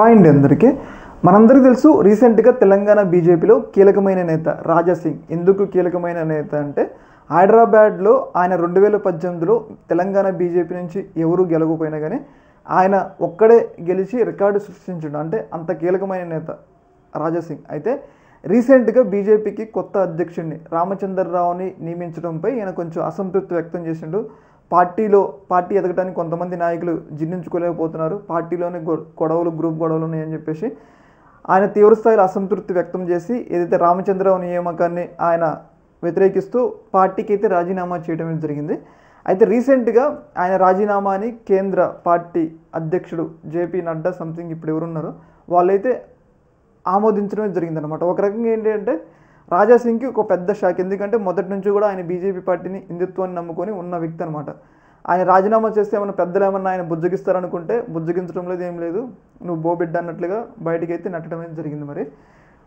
Hi అండి అందరికీ. మనందరికీ తెలుసు రీసెంట్గా తెలంగాణ బీజేపీలో కీలకమైన నేత రాజా సింగ్. ఎందుకు కీలకమైన నేత అంటే హైదరాబాద్లో ఆయన 2018లో తెలంగాణ బీజేపీ నుంచి ఎవరు గెలవకపోయినా కానీ ఆయన ఒక్కడే గెలిచి రికార్డు సృష్టించడం, అంటే అంత కీలకమైన నేత రాజా సింగ్. అయితే రీసెంట్గా బీజేపీకి కొత్త అధ్యక్షుడిని రామచంద్రరావుని నియమించడంపై ఈయన కొంచెం అసంతృప్తి వ్యక్తం చేసిండు. పార్టీ ఎదగడానికి కొంతమంది నాయకులు జీర్ణించుకోలేకపోతున్నారు, పార్టీలోనే గ్రూప్ గొడవలు ఉన్నాయని చెప్పేసి ఆయన తీవ్రస్థాయిలో అసంతృప్తి వ్యక్తం చేసి ఏదైతే రామచంద్రరావు నియామకాన్ని ఆయన వ్యతిరేకిస్తూ పార్టీకి అయితే రాజీనామా చేయడం జరిగింది. అయితే రీసెంట్గా ఆయన రాజీనామాని కేంద్ర పార్టీ అధ్యక్షుడు జేపీ నడ్డా సంథింగ్ ఇప్పుడు ఎవరున్నారో వాళ్ళైతే ఆమోదించడమే జరిగిందనమాట. ఒక రకంగా ఏంటంటే రాజా సింగ్కి ఒక పెద్ద షాక్. ఎందుకంటే మొదటి నుంచి కూడా ఆయన బీజేపీ పార్టీని హిందుత్వాన్ని నమ్ముకొని ఉన్న వ్యక్తి అనమాట. ఆయన రాజీనామా చేస్తే ఏమైనా పెద్దలు ఏమన్నా ఆయన బుజ్జగిస్తారనుకుంటే బుజ్జగించడం లేదు, ఏం లేదు, నువ్వు బోబిడ్డ అన్నట్లుగా బయటికి అయితే నెట్టడం అనేది జరిగింది.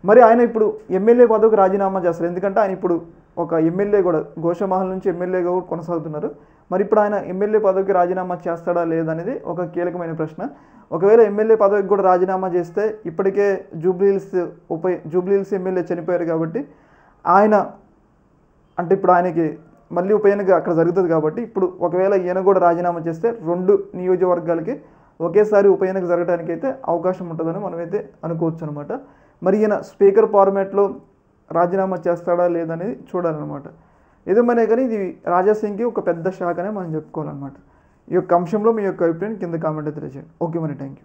మరి ఆయన ఇప్పుడు ఎమ్మెల్యే పదవికి రాజీనామా చేస్తారు. ఎందుకంటే ఆయన ఇప్పుడు ఒక ఎమ్మెల్యే కూడా గోషమహల్ నుంచి ఎమ్మెల్యేగా కూడా కొనసాగుతున్నారు. మరి ఇప్పుడు ఆయన ఎమ్మెల్యే పదవికి రాజీనామా చేస్తాడా లేదనేది ఒక కీలకమైన ప్రశ్న. ఒకవేళ ఎమ్మెల్యే పదవికి కూడా రాజీనామా చేస్తే ఇప్పటికే జూబ్లీహిల్స్ ఎమ్మెల్యే చనిపోయారు కాబట్టి ఆయన అంటే ఇప్పుడు ఆయనకి మళ్ళీ ఉప ఎన్నిక అక్కడ జరుగుతుంది కాబట్టి ఇప్పుడు ఒకవేళ ఈయన కూడా రాజీనామా చేస్తే 2 నియోజకవర్గాలకి ఒకేసారి ఉప ఎన్నిక జరగడానికి అయితే అవకాశం ఉంటుందని మనమైతే అనుకోవచ్చు అనమాట. మరి ఈయన స్పీకర్ ఫార్మాట్లో రాజీనామా చేస్తాడా లేదనేది చూడాలన్నమాట. ఏదేమైనా కానీ ఇది రాజా సింగ్కి ఒక పెద్ద షాక్ అనే మనం చెప్పుకోవాలన్నమాట. ఈ యొక్క అంశంలో మీ యొక్క అభిప్రాయం కింద కామెంట్ అయితే చేయండి. Okay, thank you.